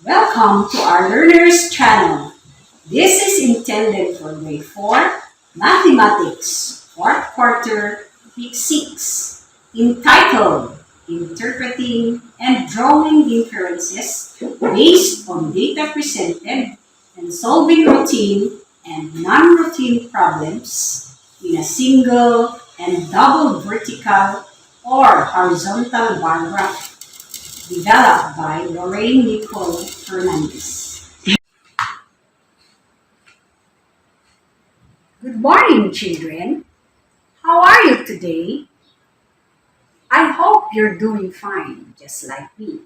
Welcome to our Learners channel. This is intended for grade 4 Mathematics, 4th quarter, week 6, entitled Interpreting and Drawing Inferences Based on Data Presented and Solving Routine and Non-Routine Problems in a Single and Double Vertical or Horizontal Bar Graph, developed by Lorraine Nicole Fernandez. Good morning, children. How are you today? I hope you're doing fine, just like me.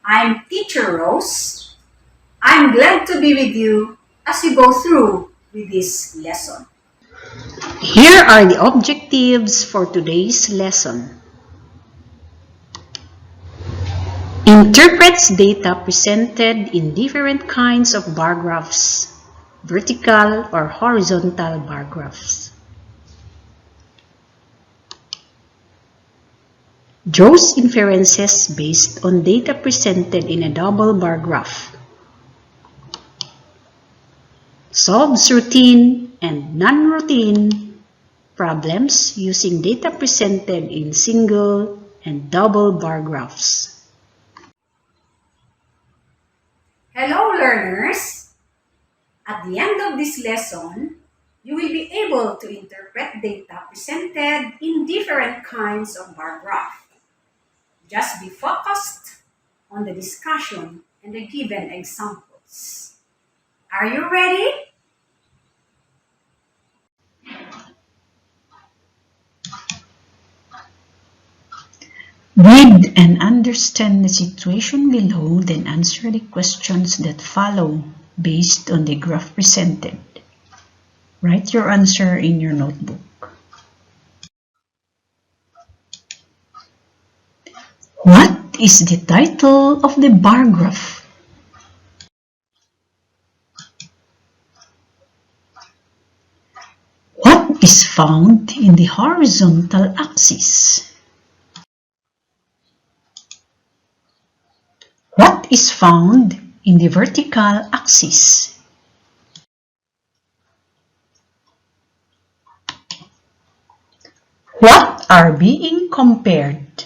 I'm Teacher Rose. I'm glad to be with you as we go through with this lesson. Here are the objectives for today's lesson. Interprets data presented in different kinds of bar graphs, vertical or horizontal bar graphs. Draws inferences based on data presented in a double bar graph. Solves routine and non-routine problems using data presented in single and double bar graphs. Hello, learners. At the end of this lesson, you will be able to interpret data presented in different kinds of bar graph. Just be focused on the discussion and the given examples. Are you ready? Read and understand the situation below, then answer the questions that follow based on the graph presented. Write your answer in your notebook. What is the title of the bar graph? What is found in the horizontal axis? What is found in the vertical axis? What are being compared?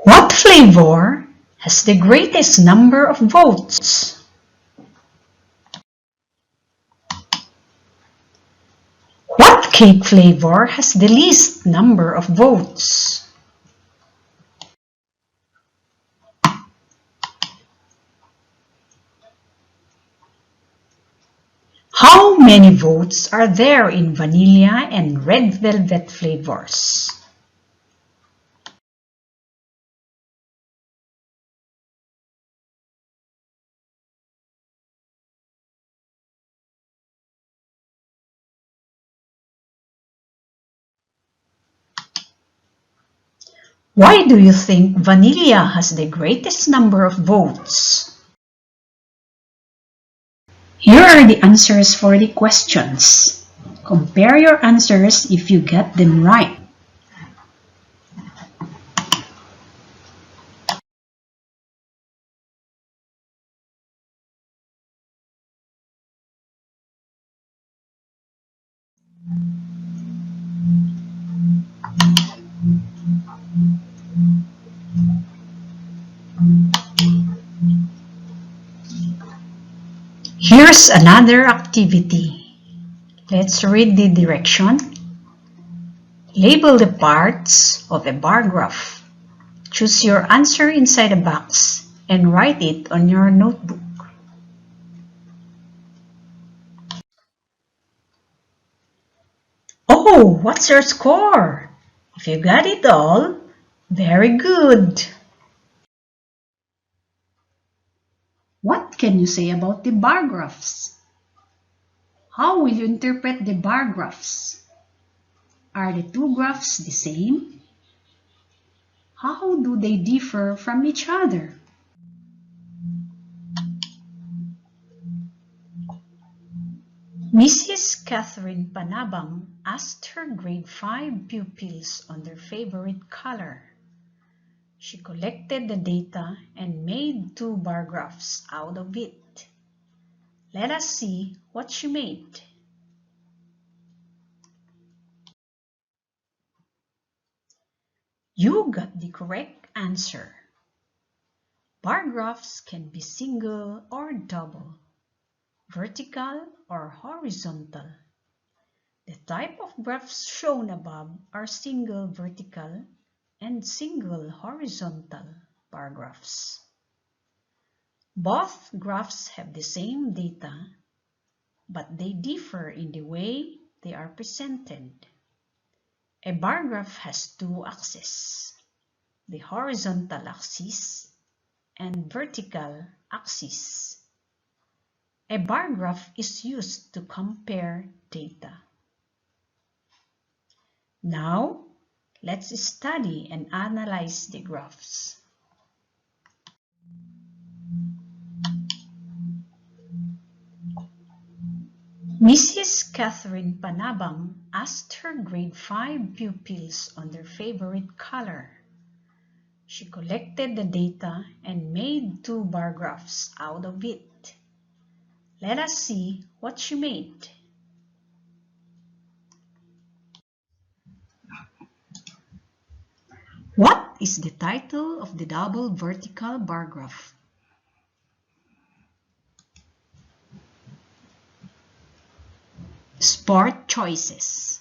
What flavor has the greatest number of votes? What cake flavor has the least number of votes? How many votes are there in vanilla and red velvet flavors? Why do you think vanilla has the greatest number of votes? Here are the answers for the questions. Compare your answers if you get them right. Here's another activity. Let's read the direction. Label the parts of a bar graph. Choose your answer inside a box and write it on your notebook. Oh, what's your score? If you got it all, very good. What can you say about the bar graphs? How will you interpret the bar graphs? Are the two graphs the same? How do they differ from each other? Mrs. Catherine Panabang asked her grade 5 pupils on their favorite color. She collected the data and made 2 bar graphs out of it. Let us see what she made. You got the correct answer. Bar graphs can be single or double, vertical or horizontal. The type of graphs shown above are single vertical and single horizontal bar graphs. Both graphs have the same data, but they differ in the way they are presented. A bar graph has 2 axes, the horizontal axis and vertical axis. A bar graph is used to compare data. Now, let's study and analyze the graphs. Mrs. Catherine Panabang asked her grade 5 pupils on their favorite color. She collected the data and made 2 bar graphs out of it. Let us see what she made. What is the title of the double vertical bar graph? Sport choices.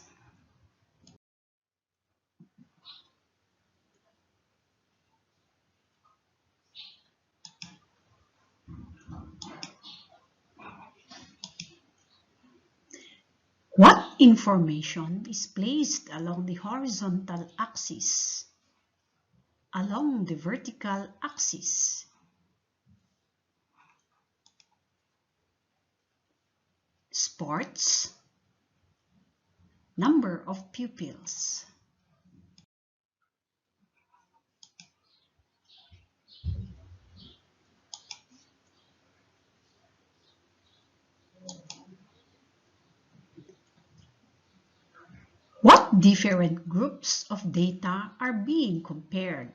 What information is placed along the horizontal axis? Along the vertical axis? Sports. Number of pupils. What different groups of data are being compared?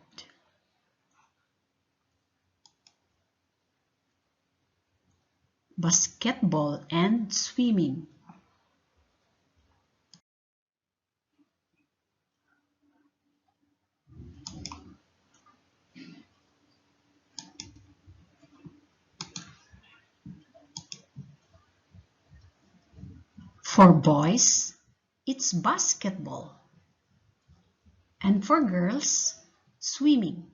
Basketball and swimming. For boys, it's basketball. And for girls, swimming.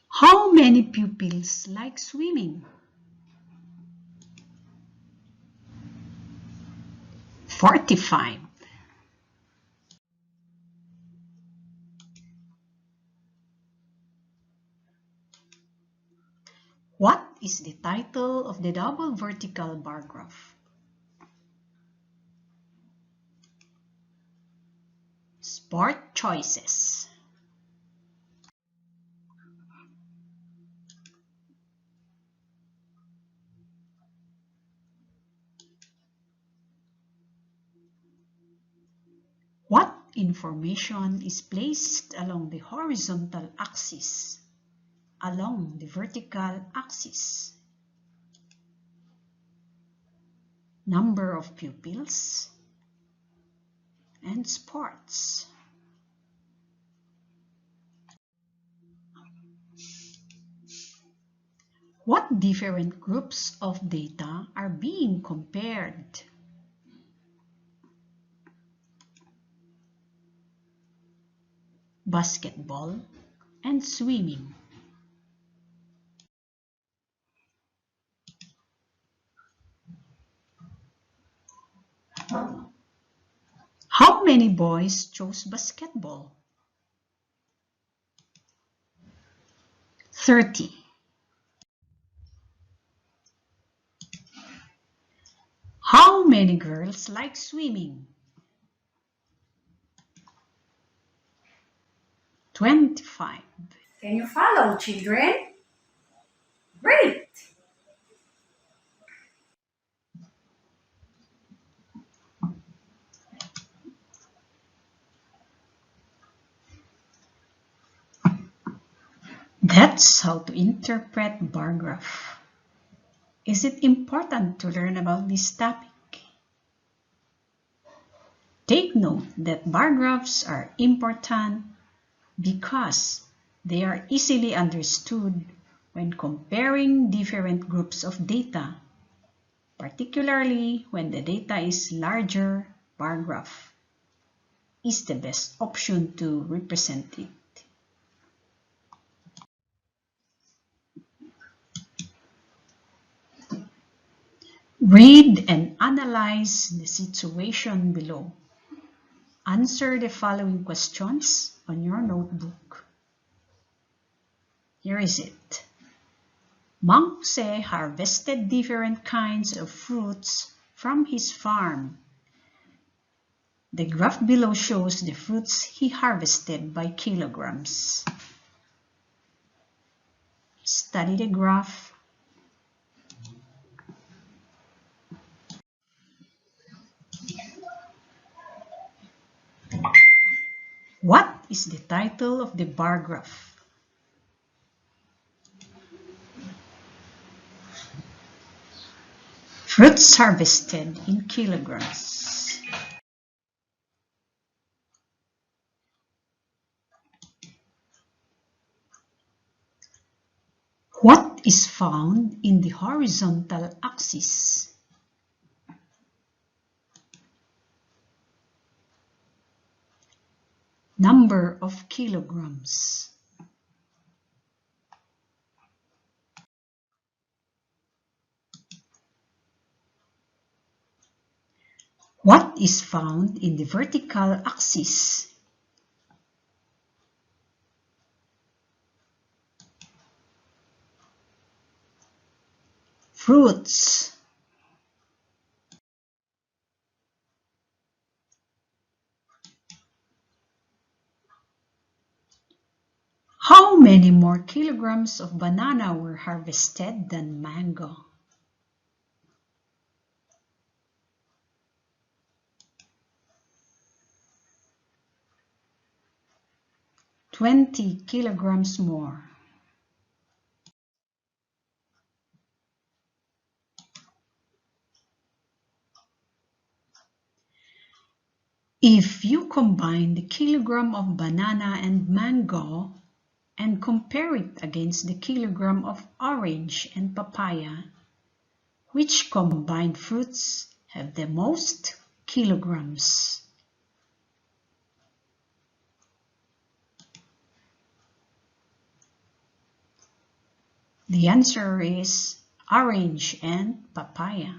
How many pupils like swimming? 45. What is the title of the double vertical bar graph? Sport choices. What information is placed along the horizontal axis? Along the vertical axis? Number of pupils and sports. What different groups of data are being compared? Basketball and swimming. How many boys chose basketball? 30. How many girls like swimming? 25. Can you follow, children? Great! That's how to interpret bar graph. Is it important to learn about this topic? Take note that bar graphs are important because they are easily understood when comparing different groups of data, particularly when the data is larger. Bar graph is the best option to represent it. Read and analyze the situation below. Answer the following questions on your notebook. Here is it. Mang Jose harvested different kinds of fruits from his farm. The graph below shows the fruits he harvested by kilograms. Study the graph. What is the title of the bar graph? Fruits harvested in kilograms. What is found in the horizontal axis? Number of kilograms. What is found in the vertical axis? Fruits. How many more kilograms of banana were harvested than mango? $20 more. If you combine the kilogram of banana and mango and compare it against the kilogram of orange and papaya, which combined fruits have the most kilograms? The answer is orange and papaya.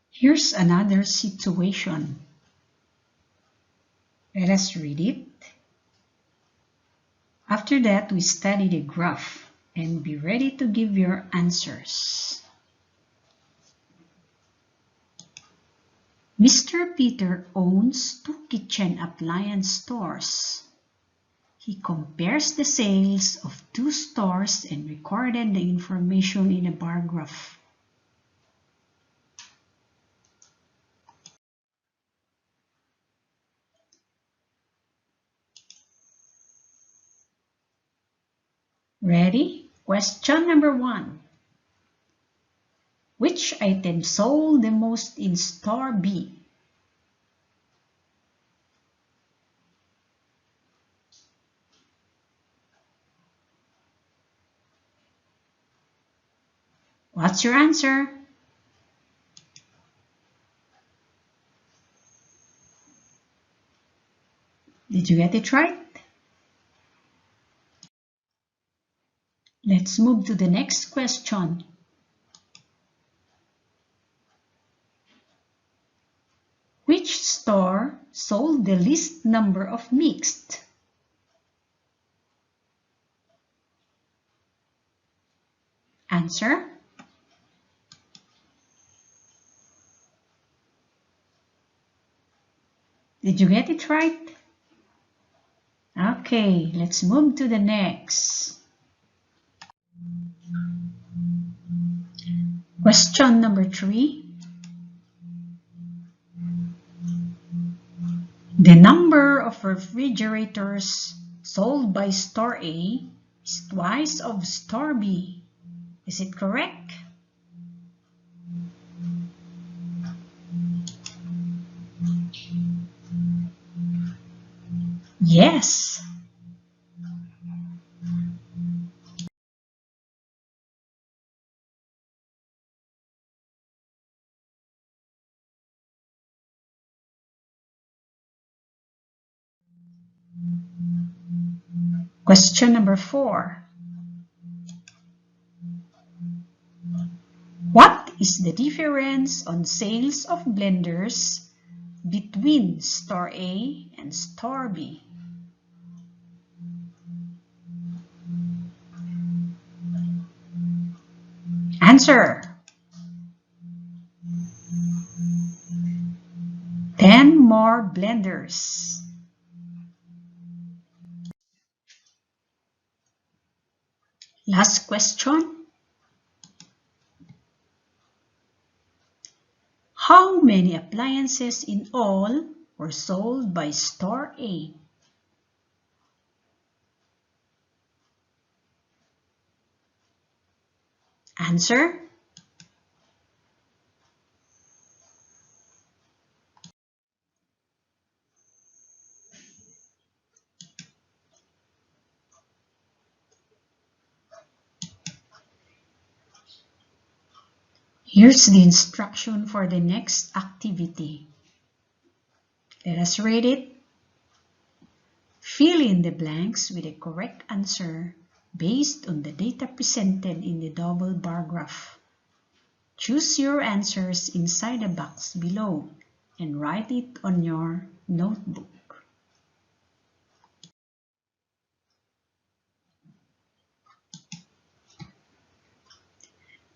Here's another situation. Let us read it. After that, we study the graph and be ready to give your answers. Mr. Peter owns 2 kitchen appliance stores. He compares the sales of 2 stores and recorded the information in a bar graph. Ready? Question number 1. Which item sold the most in store B? What's your answer? Did you get it right? Let's move to the next question. Which store sold the least number of mixed? Answer? Did you get it right? Okay, let's move to the next. Question number 3. The number of refrigerators sold by store A is twice of store B. Is it correct? Yes. Question number 4. What is the difference on sales of blenders between store A and store B? Answer. 10 more blenders. Last question. How many appliances in all were sold by store A? Answer. Here's the instruction for the next activity. Let us read it. Fill in the blanks with a correct answer based on the data presented in the double bar graph. Choose your answers inside the box below and write it on your notebook.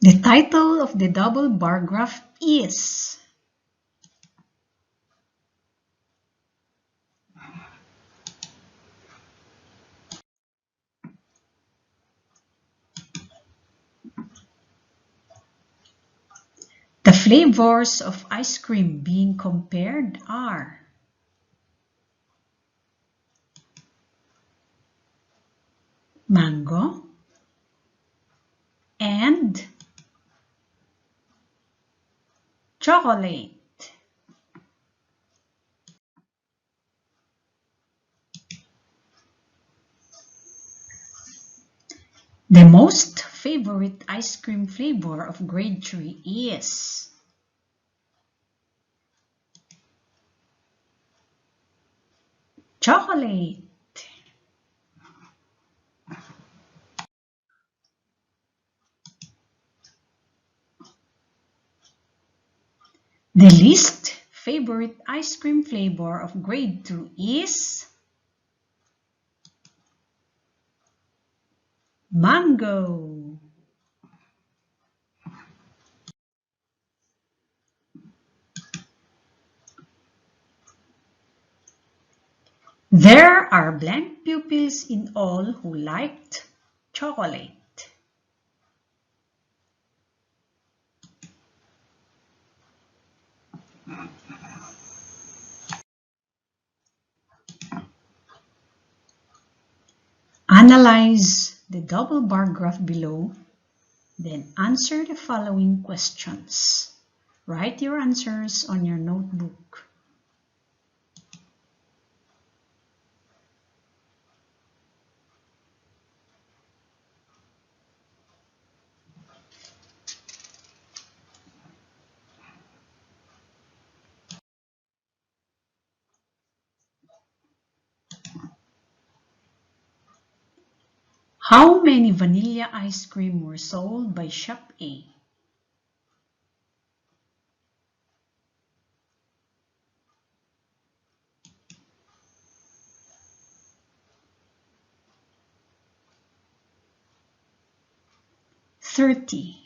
The title of the double bar graph is The flavors of ice cream being compared are mango and chocolate. The most favorite ice cream flavor of grade 3 is chocolate. The least favorite ice cream flavor of grade 2 is mango. There are blank pupils in all who liked chocolate. Analyze the double bar graph below, then answer the following questions. Write your answers on your notebook. How many vanilla ice cream were sold by Shop A? $30.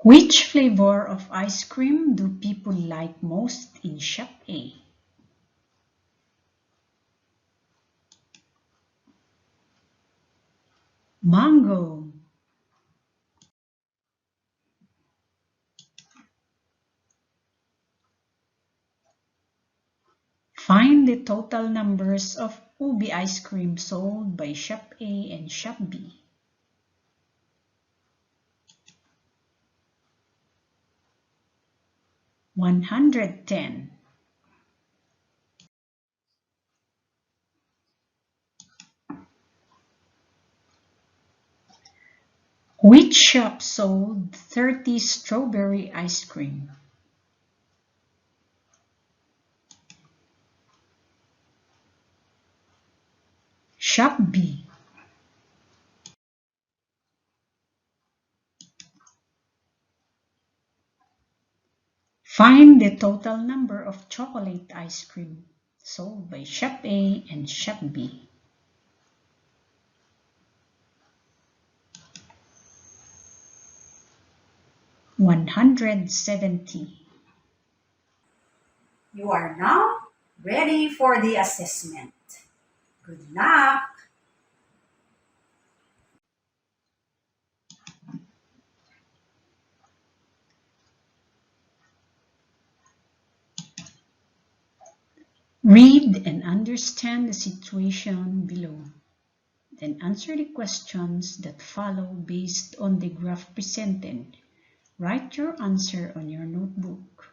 Which flavor of ice cream do people like most in Shop A? Mango. Find the total numbers of ubi ice cream sold by Shop A and Shop B. 110. Which shop sold 30 strawberry ice cream? Shop B. Find the total number of chocolate ice cream sold by Shop A and Shop B. 170. You are now ready for the assessment. Good luck! Read and understand the situation below. Then answer the questions that follow based on the graph presented. Write your answer on your notebook.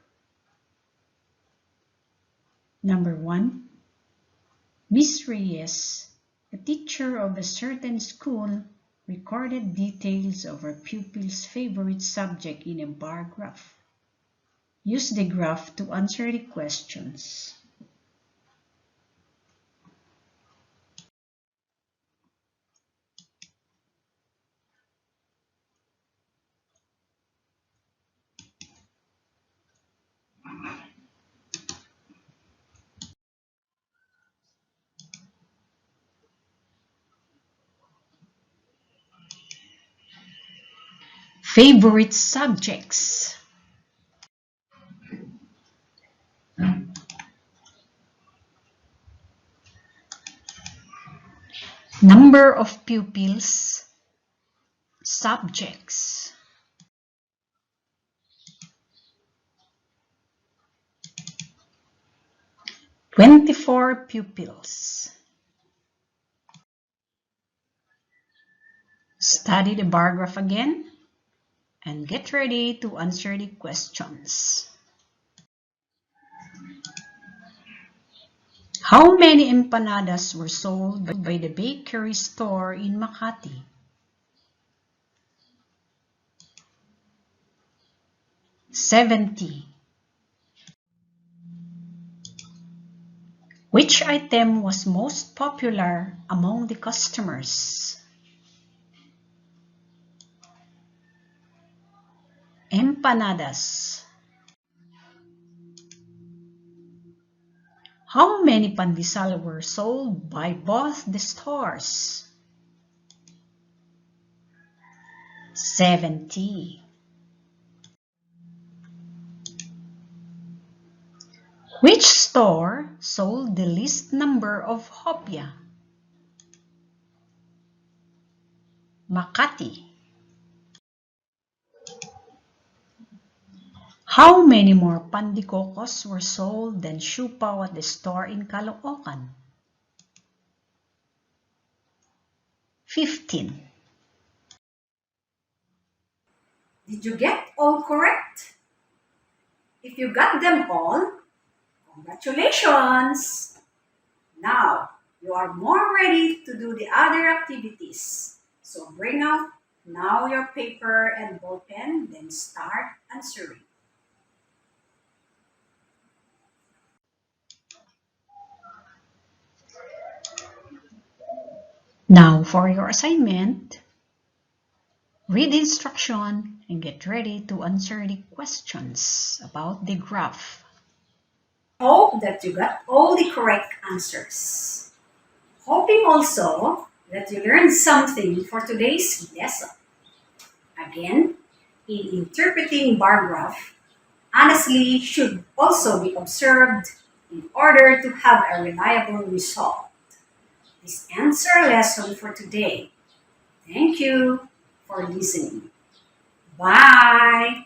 Number 1. Miss Reyes, a teacher of a certain school, recorded details of her pupil's favorite subject in a bar graph. Use the graph to answer the questions. Favorite subjects. Number of pupils. Subjects. 24 pupils. Study the bar graph again and get ready to answer the questions. How many empanadas were sold by the bakery store in Makati? 70. Which item was most popular among the customers? Empanadas. How many pandesal were sold by both the stores? 70. Which store sold the least number of hopya? Makati. How many more pandikokos were sold than siupaw at the store in Caloocan? 15. Did you get all correct? If you got them all, congratulations! Now, you are more ready to do the other activities. So bring out now your paper and ball pen, then start answering. Now for your assignment, read the instruction and get ready to answer the questions about the graph. Hope that you got all the correct answers. Hoping also that you learned something for today's lesson. Again, in interpreting bar graph honestly should also be observed in order to have a reliable result. This ends our lesson for today. Thank you for listening. Bye.